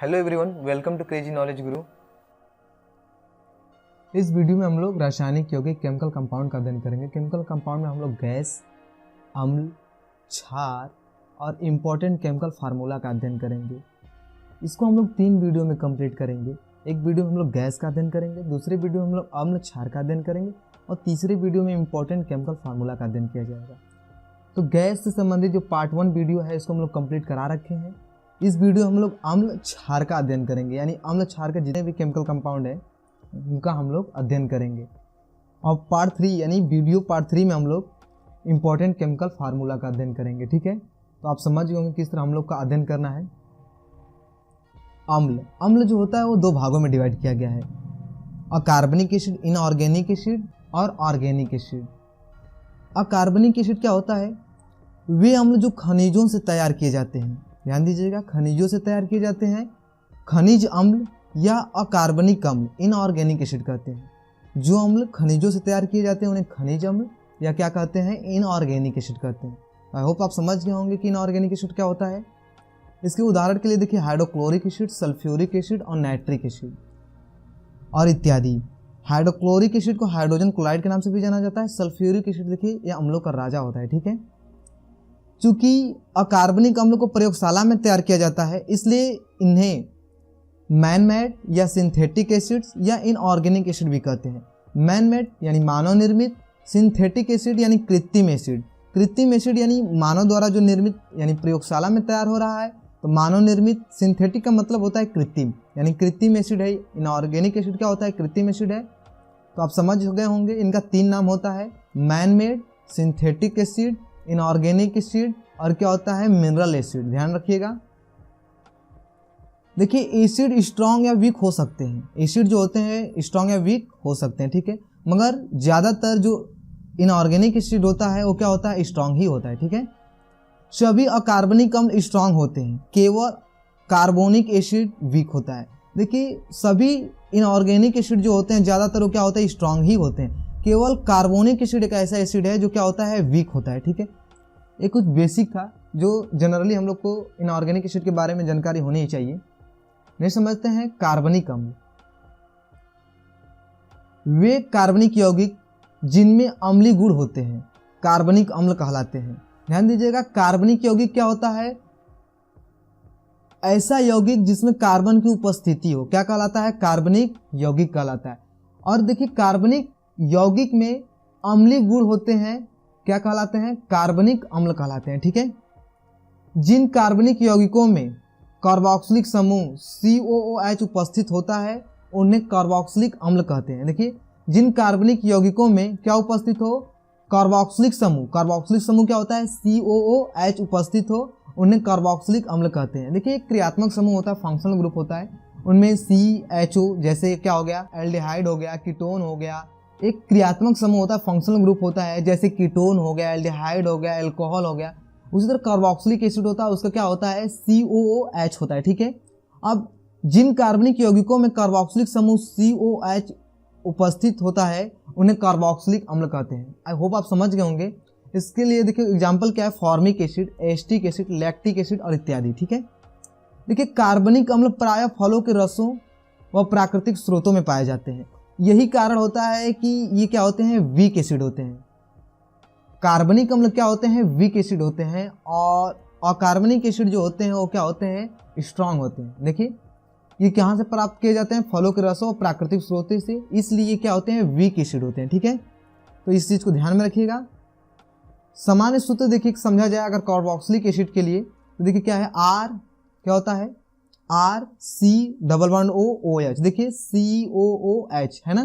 Hello everyone, welcome to crazy knowledge guru. इस video में हम लोग रासायनिक यौगिक केमिकल कंपाउंड का अध्ययन करेंगे। केमिकल कंपाउंड में हम लोग गैस, अम्ल, क्षार और इम्पोर्टेंट केमिकल फार्मूला का अध्ययन करेंगे। इसको हम लोग 3 वीडियो में कंप्लीट करेंगे। एक वीडियो में हम लोग गैस का अध्ययन करेंगे, दूसरे वीडियो में हम लोग अम्ल क्षार का अध्ययन करेंगे और तीसरे वीडियो में इम्पोर्टेंट केमिकल फार्मूला का अध्ययन किया जाएगा। तो गैस से संबंधित जो पार्ट 1 वीडियो है इसको हम लोग कंप्लीट करा रखे हैं। इस वीडियो हम लोग अम्ल क्षार का अध्ययन करेंगे, यानी अम्ल क्षार के जितने भी केमिकल कंपाउंड है उनका हम लोग अध्ययन करेंगे। और पार्ट 3 यानी वीडियो पार्ट 3 में हम लोग इम्पोर्टेंट केमिकल फार्मूला का अध्ययन करेंगे। ठीक है, तो आप समझ गए होंगे किस तरह हम लोग का अध्ययन करना है। अम्ल जो होता है वो 2 भागों में डिवाइड किया गया है, अकार्बनिक एसिड, इनऑर्गेनिक एसिड और ऑर्गेनिक एसिड। अकार्बनिक एसिड क्या होता है? वे अम्ल जो खनिजों से तैयार किए जाते हैं, ध्यान दीजिएगा, खनिजों से तैयार किए जाते हैं, खनिज अम्ल या अकार्बनिक अम्ल, इनऑर्गेनिक एसिड कहते हैं। जो अम्ल खनिजों से तैयार किए जाते हैं उन्हें खनिज अम्ल या क्या कहते हैं, इनऑर्गेनिक एसिड कहते हैं। आई होप आप समझ गए होंगे कि इनऑर्गेनिक एसिड क्या होता है। इसके उदाहरण के लिए देखिए हाइड्रोक्लोरिक एसिड, सल्फ्यूरिक एसिड और नाइट्रिक एसिड और इत्यादि। हाइड्रोक्लोरिक एसिड को हाइड्रोजन क्लोराइड के नाम से भी जाना जाता है। सल्फ्यूरिक एसिड देखिए यह अम्लों का राजा होता है। ठीक है, चूंकि अकार्बनिक अम्ल को प्रयोगशाला में तैयार किया जाता है इसलिए इन्हें मैन मेड या सिंथेटिक एसिड्स या इनऑर्गेनिक एसिड भी कहते हैं। मैन मेड यानी मानव निर्मित, सिंथेटिक एसिड यानी कृत्रिम एसिड। कृत्रिम एसिड यानी मानव द्वारा जो निर्मित यानी प्रयोगशाला में तैयार हो रहा है, तो मानव निर्मित। सिंथेटिक का मतलब होता है कृत्रिम, यानी कृत्रिम एसिड है। इनऑर्गेनिक एसिड क्या होता है? कृत्रिम एसिड है। तो आप समझ गए होंगे इनका 3 नाम होता है, man made, synthetic acid, inorganic acid और क्या होता है, मिनरल एसिड। ध्यान रखिएगा। देखिए एसिड स्ट्रॉन्ग या वीक हो सकते हैं, एसिड जो होते हैं स्ट्रॉन्ग या वीक हो सकते हैं। ठीक है, मगर ज़्यादातर जो इनऑर्गेनिक एसिड होता है वो क्या होता है, स्ट्रॉन्ग ही होता है। ठीक है, सभी अकार्बनिक अम्ल स्ट्रॉन्ग होते हैं, केवल कार्बोनिक एसिड वीक होता है। देखिए सभी इनऑर्गेनिक एसिड जो होते हैं ज़्यादातर वो क्या होता है, स्ट्रॉन्ग ही होते हैं। केवल कार्बोनिक एसिड एक ऐसा एसिड है जो क्या होता है, वीक होता है। ठीक है, ये कुछ बेसिक था जो जनरली हम लोग को इनऑर्गेनिक एसिड के बारे में जानकारी होनी ही चाहिए। नहीं समझते हैं। कार्बनिक अम्ल वे कार्बनिक यौगिक जिनमें अम्लीय गुण होते हैं कार्बनिक अम्ल कहलाते हैं। ध्यान दीजिएगा, कार्बनिक यौगिक क्या होता है? ऐसा यौगिक जिसमें कार्बन की उपस्थिति हो, क्या कहलाता है? कार्बनिक यौगिक कहलाता है। और देखिए कार्बनिक यौगिक में अम्लीय गुण होते हैं, क्या कहलाते हैं? कार्बनिक अम्ल कहलाते हैं। ठीक है, जिन कार्बनिक यौगिकों में कार्बोक्सिलिक समूह COOH उपस्थित होता है उन्हें कार्बोक्सिलिक अम्ल कहते हैं। देखिए जिन कार्बनिक यौगिकों में क्या उपस्थित हो, कार्बोक्सिलिक समूह, कार्बोक्सिलिक समूह क्या होता है, COOH उपस्थित हो, उन्हें कार्बोक्सिलिक अम्ल कहते हैं। देखिए एक क्रियात्मक समूह होता है, फंक्शनल ग्रुप होता है, उनमें CHO जैसे क्या हो गया, एल्डिहाइड हो गया, कीटोन हो गया। एक क्रियात्मक समूह होता है, फंक्शनल ग्रुप होता है, जैसे कीटोन हो गया, एल्डिहाइड हो गया, एल्कोहल हो गया। उसी तरह कार्बोक्सिलिक एसिड होता है, उसका क्या होता है, COOH होता है। ठीक है, अब जिन कार्बनिक यौगिकों में कार्बोक्सिलिक समूह COOH उपस्थित होता है उन्हें कार्बोक्सिलिक अम्ल कहते हैं। आई होप आप समझ गए होंगे। इसके लिए देखिए एग्जाम्पल क्या है, formic acid, acetic acid, lactic acid और इत्यादि। ठीक है, देखिए कार्बनिक अम्ल प्रायः फलों के रसों व प्राकृतिक स्रोतों में पाए जाते हैं। यही कारण होता है कि ये क्या होते हैं, वीक एसिड होते हैं। कार्बनिक अम्ल क्या होते हैं, वीक एसिड होते हैं, और अकार्बनिक एसिड जो होते हैं वो क्या होते हैं, स्ट्रांग होते हैं। देखिए ये कहाँ से प्राप्त किए जाते हैं, फलों के रसों और प्राकृतिक स्रोतों से, इसलिए ये क्या होते हैं, वीक एसिड होते हैं। ठीक है, तो इस चीज़ को ध्यान में रखिएगा। सामान्य सूत्र देखिए समझा जाए अगर कार्बोक्सिलिक एसिड के लिए, तो देखिए क्या है, R क्या होता है, RC=OOH। देखिए COOH है ना,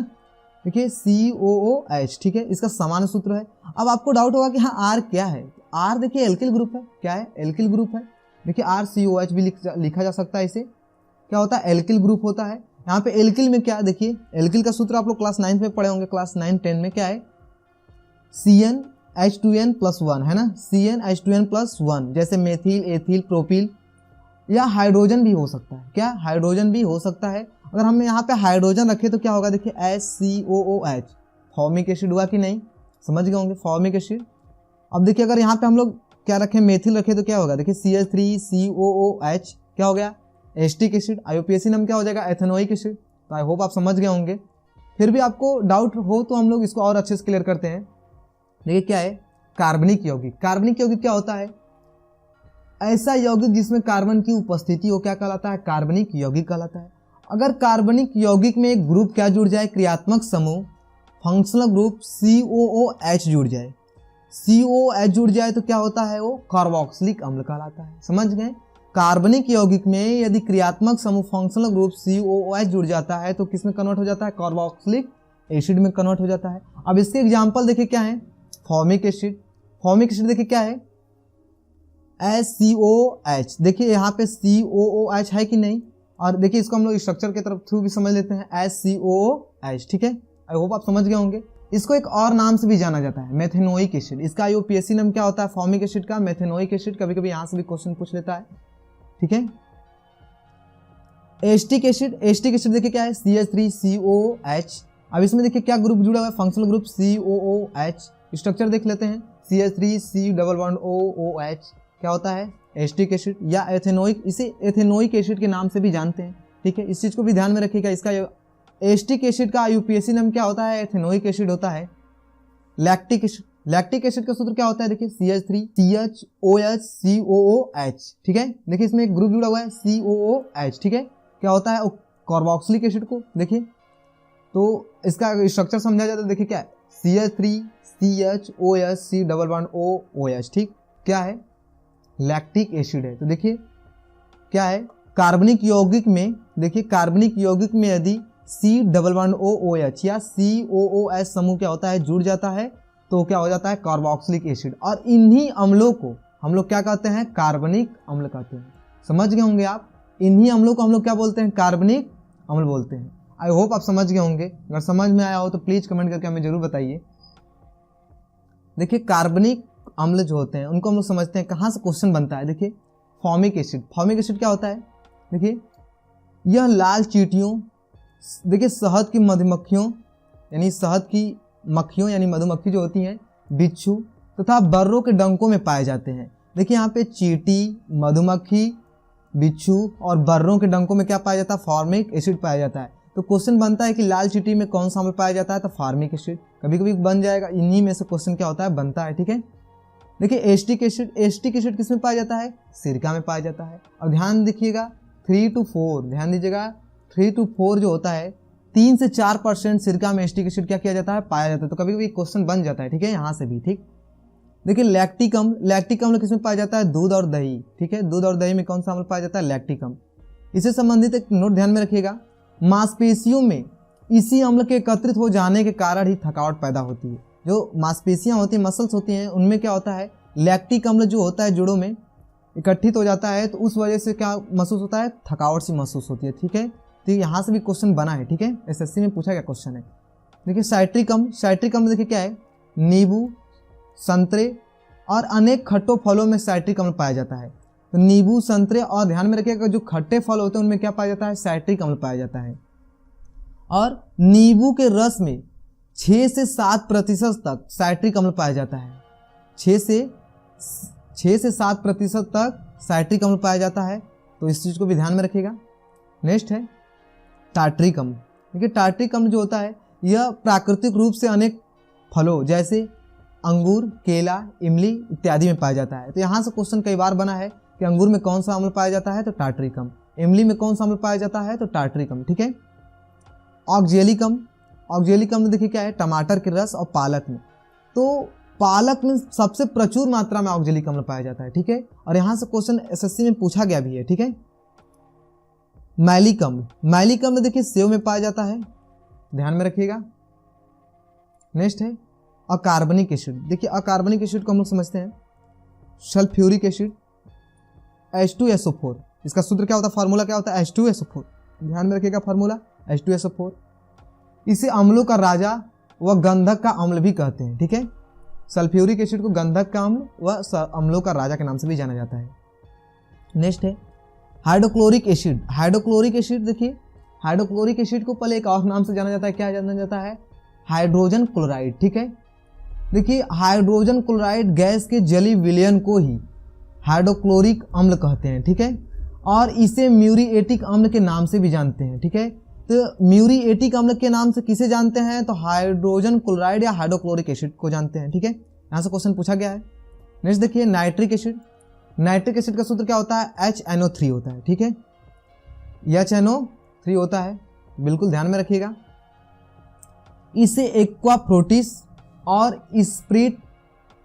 देखिए COOH। ठीक है, इसका सामान्य सूत्र है। अब आपको डाउट होगा कि हाँ R क्या है। R देखिए एल्किल ग्रुप है, क्या है, एल्किल ग्रुप है। देखिए RCOH भी लिखा जा सकता है। इसे क्या होता है, एल्किल ग्रुप होता है। यहाँ पे एल्किल में क्या, देखिए एल्किल का सूत्र आप लोग क्लास 9 में पढ़े होंगे, क्लास 9-10 में क्या है, CnH2n+1 है ना, CnH2n+1, जैसे मेथिल, एथिल, प्रोपिल या हाइड्रोजन भी हो सकता है। क्या, हाइड्रोजन भी हो सकता है। अगर हम यहाँ पे हाइड्रोजन रखें तो क्या होगा, देखिए HCOOH, फॉर्मिक एसिड हुआ कि नहीं, समझ गए होंगे, फॉर्मिक एसिड। अब देखिए अगर यहाँ पे हम लोग क्या रखें, मेथिल रखें तो क्या होगा, देखिए CH3COOH क्या हो गया, एस्टिक एसिड, आईयूपीएसी नाम क्या हो जाएगा, एथेनोइक एसिड। तो आई होप आप समझ गए होंगे। फिर भी आपको डाउट हो तो हम लोग इसको और अच्छे से क्लियर करते हैं। देखिए क्या है कार्बनिक यौगिक। कार्बनिक यौगिक क्या होता है, ऐसा यौगिक जिसमें कार्बन की उपस्थिति हो, क्या कहलाता है, कार्बनिक यौगिक कहलाता है। अगर कार्बनिक यौगिक में एक ग्रुप क्या जुड़ जाए, क्रियात्मक समूह फंक्शनल ग्रुप COOH जुड़ जाए, COOH जुड़ जाए तो क्या होता है, वो कार्बोक्सिलिक अम्ल कहलाता है। समझ गए, कार्बनिक यौगिक में यदि क्रियात्मक समूह फंक्शनल ग्रुप COOH जुड़ जाता है तो किस में कन्वर्ट हो जाता है, कार्बोक्सिलिक एसिड में कन्वर्ट हो जाता है। अब इसके एग्जाम्पल देखिए क्या है, फॉर्मिक एसिड। फॉर्मिक एसिड देखिए क्या है, HCOH। देखिए यहाँ पे COOH है कि नहीं, और देखिए इसको हम लोग स्ट्रक्चर के तरफ थ्रू भी समझ लेते हैं, HCOOH। ठीक है, आई होप आप समझ गए होंगे। इसको एक और नाम से भी जाना जाता है, मेथेनोइक एसिड। इसका आईयूपीएसी नाम क्या होता है, फॉर्मिक एसिड का, मेथेनोइक एसिड। कभी कभी यहाँ से भी क्वेश्चन पूछ लेता है। ठीक है, एस्टिक एसिड। एस्टिक एसिड देखिए क्या है, CH3COOH। अब इसमें देखिए क्या ग्रुप जुड़ा हुआ है, फंक्शनल ग्रुप COOH। स्ट्रक्चर देख लेते हैं, CH3C11OOH क्या होता है, एस्टिक एसिड या एथेनोइक। इसे एथेनोइक एसिड के नाम से भी जानते हैं। ठीक है, इस चीज को भी ध्यान में रखिएगा। इसका एस्टिक एसिड का आईयूपीएसी नाम क्या होता है, एथेनोइक एसिड होता है। Lactic acid. लैक्टिक एसिड का सूत्र क्या होता है, देखिए CH3CHOOH। ठीक है, देखिए इसमें एक ग्रुप जुड़ा हुआ है COOH। ठीक है, क्या होता है, कार्बोक्सिलिक एसिड को देखिए तो इसका स्ट्रक्चर समझा जाता है। देखिए क्या है, CH3CHOOH। ठीक, क्या है, लैक्टिक एसिड है। तो देखिए क्या है, कार्बनिक यौगिक में, देखिए कार्बनिक यौगिक में यदि C11OOH या COOH समूह क्या होता है, जुड़ जाता है तो क्या हो जाता है, कार्बोक्सिलिक एसिड। और इन्हीं अम्लों को हम लोग क्या कहते हैं, कार्बनिक अम्ल कहते हैं। समझ गए होंगे आप, इन्हीं अम्लों को हम लोग क्या बोलते हैं, कार्बनिक अम्ल बोलते हैं। आई होप आप समझ गए होंगे। अगर समझ में आया हो तो प्लीज कमेंट करके हमें जरूर बताइए। देखिए कार्बनिक अम्ल जो होते हैं उनको हम लोग समझते हैं, कहाँ से क्वेश्चन बनता है। देखिए फॉर्मिक एसिड। फॉर्मिक एसिड क्या होता है, देखिए यह लाल चींटियों, देखिए शहद की मधुमक्खियों यानी शहद की मक्खियों यानी मधुमक्खी जो होती हैं, बिच्छू तथा बर्रों के डंकों में पाए जाते हैं। देखिए यहाँ पे चींटी, मधुमक्खी, बिच्छू और बर्रों के डंकों में क्या पाया जाता है, फॉर्मिक एसिड पाया जाता है। तो क्वेश्चन बनता है कि लाल चींटी में कौन सा अम्ल पाया जाता है, तो फॉर्मिक एसिड। कभी कभी बन जाएगा, इन्हीं में से क्वेश्चन क्या होता है, बनता है। ठीक है, देखिए एस्टिक एसिड। एस्टिक एसिड किस में पाया जाता है, सिरका में पाया जाता है। और ध्यान देखिएगा 3 to 4, ध्यान दीजिएगा 3 to 4 जो होता है, 3 से 4% सिरका में एस्टिक एसिड क्या किया जाता है, पाया जाता है। तो कभी कभी क्वेश्चन बन जाता है। ठीक है, यहाँ से भी। ठीक, देखिए लैक्टिक अम्ल। लैक्टिक अम्ल किस में पाया जाता है, दूध और दही। ठीक है, दूध और दही में कौन सा अम्ल पाया जाता है, लैक्टिक अम्ल। इससे संबंधित एक नोट ध्यान में रखिएगा, मांसपेशियों में इसी अम्ल के एकत्रित हो जाने के कारण ही थकावट पैदा होती है। जो मांसपेशियां होती हैं, मसल्स होती हैं, उनमें क्या होता है, लैक्टिक अम्ल जो होता है जोड़ों में इकट्ठित हो जाता है, तो उस वजह से क्या महसूस होता है, थकावट सी महसूस होती है। ठीक है, तो यहाँ से भी क्वेश्चन बना है। ठीक है, एसएससी में पूछा गया क्वेश्चन है। देखिए साइट्रिक अम्ल। साइट्रिक अम्ल देखिए क्या है, नींबू, संतरे और अनेक खट्टों फलों में साइट्रिक अम्ल पाया जाता है। तो नींबू, संतरे और ध्यान में रखिएगा जो खट्टे फल होते हैं उनमें क्या पाया जाता है, साइट्रिक अम्ल पाया जाता है। और नींबू के रस में 6 से 7% तक साइट्रिक अम्ल पाया जाता है। 6 से 7% तक साइट्रिक अम्ल पाया जाता है। तो इस चीज़ को भी ध्यान में रखिएगा। नेक्स्ट है टार्ट्रिक अम्ल। देखिए टार्ट्रिक अम्ल जो होता है यह प्राकृतिक रूप से अनेक फलों जैसे अंगूर, केला, इमली इत्यादि में पाया जाता है। तो यहाँ से क्वेश्चन कई बार बना है कि अंगूर में कौन सा अम्ल पाया जाता है, तो टार्ट्रिक अम्ल। इमली में कौन सा अम्ल पाया जाता है, तो टार्ट्रिक अम्ल। ठीक है, ऑक्जेलिक अम्ल। ऑक्जेलिक अम्ल देखिए क्या है, टमाटर के रस और पालक में। तो पालक में सबसे प्रचुर मात्रा में ऑक्जेलिक अम्ल पाया जाता है। ठीक है, और यहाँ से क्वेश्चन एसएससी में पूछा गया भी है। ठीक है, मैलिक अम्ल। मैलिक अम्ल देखिए सेव में पाया जाता है, ध्यान में रखिएगा। नेक्स्ट है अकार्बनिक एसिड। देखिए अकार्बनिक एसिड को हम लोग समझते हैं सल्फ्यूरिक एसिड, H2SO4। इसका सूत्र क्या होता है, फार्मूला क्या होता है, H2SO4। ध्यान में रखिएगा फार्मूला H2SO4। इसे अम्लों का राजा व गंधक का अम्ल भी कहते हैं। ठीक है, सल्फ्यूरिक एसिड को गंधक का अम्ल व अम्लों का राजा के नाम से भी जाना जाता है। नेक्स्ट है हाइड्रोक्लोरिक एसिड। हाइड्रोक्लोरिक एसिड देखिए, हाइड्रोक्लोरिक एसिड को पहले एक और नाम से जाना जाता है, क्या जाना जाता है, हाइड्रोजन क्लोराइड। ठीक है, देखिए हाइड्रोजन क्लोराइड गैस के जलीय विलयन को ही हाइड्रोक्लोरिक अम्ल कहते हैं। ठीक है, और इसे म्यूरिएटिक अम्ल के नाम से भी जानते हैं। ठीक है, तो म्यूरिएटिक अम्ल के नाम से किसे जानते हैं, तो हाइड्रोजन क्लोराइड या हाइड्रोक्लोरिक एसिड को जानते हैं। ठीक है, यहाँ से क्वेश्चन पूछा गया है। नेक्स्ट देखिए नाइट्रिक एसिड। नाइट्रिक एसिड का सूत्र क्या होता है, HNO3 होता है। ठीक है, HNO3 होता है, बिल्कुल ध्यान में रखिएगा। इसे एक्वा प्रोटिस और स्पिरिट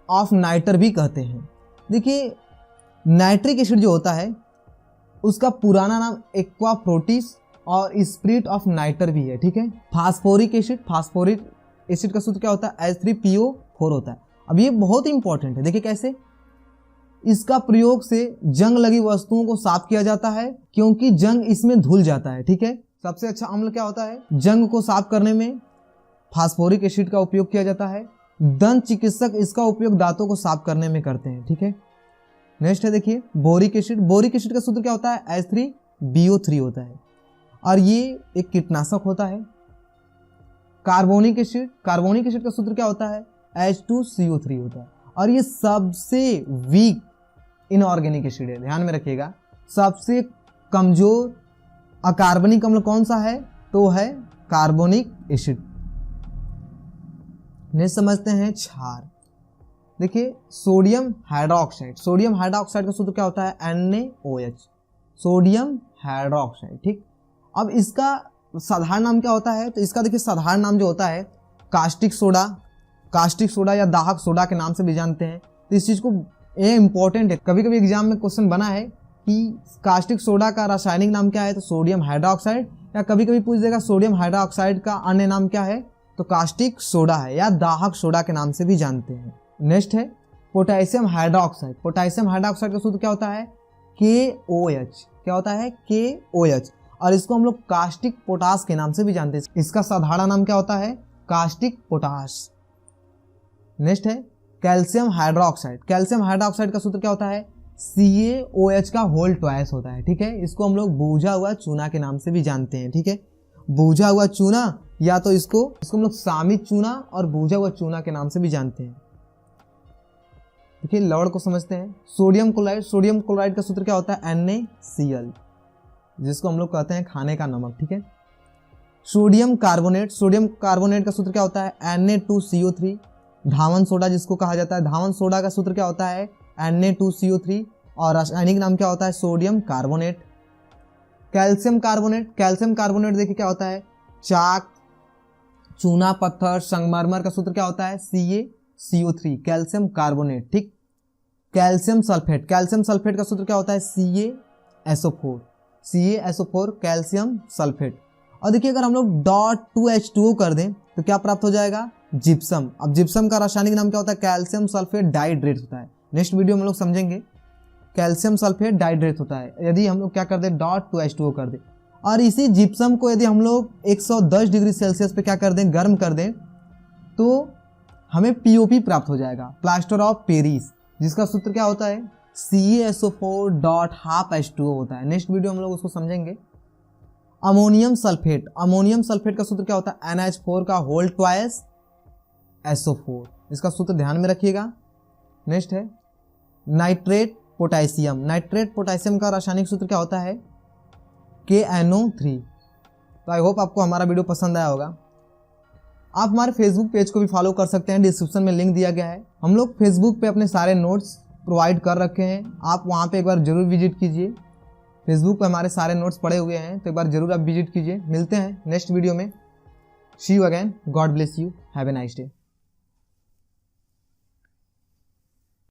ऑफ नाइटर भी कहते हैं। देखिए नाइट्रिक एसिड जो होता है उसका पुराना नाम एक्वा प्रोटिस और स्पिरिट ऑफ नाइटर भी है। ठीक है, फास्फोरिक एसिड, फास्फोरिक एसिड का सूत्र क्या होता है, H3PO4 होता है। अब ये बहुत इंपॉर्टेंट है, देखिए कैसे। इसका प्रयोग से जंग लगी वस्तुओं को साफ किया जाता है, क्योंकि जंग इसमें धुल जाता है। ठीक है, सबसे अच्छा अम्ल क्या होता है, जंग को साफ करने में फास्फोरिक एसिड का उपयोग किया जाता है। दंत चिकित्सक इसका उपयोग दांतों को साफ करने में करते हैं। ठीक है, नेक्स्ट है देखिए बोरिक एसिड। बोरिक एसिड का सूत्र क्या होता है, H3BO3 होता है और ये एक कीटनाशक होता है। कार्बोनिक एसिड, कार्बोनिक एसिड का सूत्र क्या होता है, H2CO3 होता है और ये सबसे वीक इनऑर्गेनिक एसिड है, ध्यान में रखिएगा। सबसे कमजोर अकार्बनिक अम्ल कौन सा है, तो है कार्बोनिक एसिड। नेक्स्ट समझते हैं क्षार। देखिए सोडियम हाइड्रोक्साइड, सोडियम हाइड्रोक्साइड का सूत्र क्या होता है, NaOH, सोडियम हाइड्रोक्साइड। ठीक, अब इसका साधारण नाम क्या होता है, तो इसका देखिए साधारण नाम जो होता है कास्टिक सोडा, कास्टिक सोडा या दाहक सोडा के नाम से भी जानते हैं। तो इस चीज को, ये इंपॉर्टेंट है, कभी कभी एग्जाम में क्वेश्चन बना है कि कास्टिक सोडा का रासायनिक नाम क्या है, तो सोडियम हाइड्रोक्साइड, या कभी कभी पूछ देगा सोडियम हाइड्रोक्साइड का अन्य नाम क्या है, तो कास्टिक सोडा है या दाहक सोडा के नाम से भी जानते हैं। नेक्स्ट है पोटेशियम हाइड्रोक्साइड। पोटेशियम हाइड्रोक्साइड का सूत्र क्या होता है, KOH, क्या होता है, KOH, और इसको हम लोग कास्टिक पोटास के नाम से भी जानते हैं। इसका साधारण नाम क्या होता है, कास्टिक पोटास। नेक्स्ट है कैल्शियम हाइड्रोक्साइड। कैल्शियम हाइड्रोक्साइड का सूत्र क्या होता है, CaOH का होल ट्वाइस होता है। ठीक है, इसको हम लोग बूझा हुआ चूना के नाम से भी जानते हैं। ठीक है, बूझा हुआ चूना, या तो इसको हम लोग सामित चूना और बूझा हुआ चूना के नाम से भी जानते हैं। देखिए लवण को समझते हैं। सोडियम क्लोराइड, सोडियम क्लोराइड का सूत्र क्या होता है, NaCl, जिसको हम लोग कहते हैं खाने का नमक। ठीक है, सोडियम कार्बोनेट, सोडियम कार्बोनेट का सूत्र क्या होता है, Na2CO3। धावन सोडा जिसको कहा जाता है, धावन सोडा का सूत्र क्या होता है, Na2CO3, और रासायनिक नाम क्या होता है, sodium carbonate. Calcium carbonate, calcium carbonate देखिए क्या होता है, चाक, चूना पत्थर, संगमरमर का सूत्र क्या होता है, CaCO3, कैल्शियम कार्बोनेट। ठीक, कैल्शियम सल्फेट, कैल्शियम सल्फेट का सूत्र क्या होता है, CaSO4, CaSO4 कैल्शियम सल्फेट। और देखिए अगर हम लोग .2H2O कर दें तो क्या प्राप्त हो जाएगा, जिप्सम। अब जिप्सम का रासायनिक नाम क्या होता है, कैल्शियम सल्फेट डाइड्रेट होता है। नेक्स्ट वीडियो में हम लोग समझेंगे कैल्शियम सल्फेट डाइड्रेट होता है यदि हम लोग क्या कर दें, .2H2O कर दें। और इसी जिप्सम को यदि हम लोग 110 डिग्री सेल्सियस पे क्या कर दें, गर्म कर दें, तो हमें POP प्राप्त हो जाएगा, प्लास्टर ऑफ पेरिस, जिसका सूत्र क्या होता है, CaSO4.12H2O होता है। नेक्स्ट वीडियो हम लोग उसको समझेंगे। अमोनियम सल्फेट, अमोनियम सल्फेट का सूत्र क्या होता है, NH4 का होल ट्वाइस SO4, इसका सूत्र ध्यान में रखिएगा। नेक्स्ट है नाइट्रेट पोटेशियम, नाइट्रेट पोटेशियम का रासायनिक सूत्र क्या होता है, KNO3। तो आई होप आपको हमारा वीडियो पसंद आया होगा। आप हमारे फेसबुक पेज को भी फॉलो कर सकते हैं, डिस्क्रिप्शन में लिंक दिया गया है। हम लोग फेसबुक पे अपने सारे नोट्स प्रोवाइड कर रखे हैं, आप वहाँ पे एक बार जरूर विजिट कीजिए। फेसबुक पे हमारे सारे नोट्स पड़े हुए हैं, तो एक बार जरूर आप विजिट कीजिए। मिलते हैं नेक्स्ट वीडियो में। See you again, God bless you, have a nice day.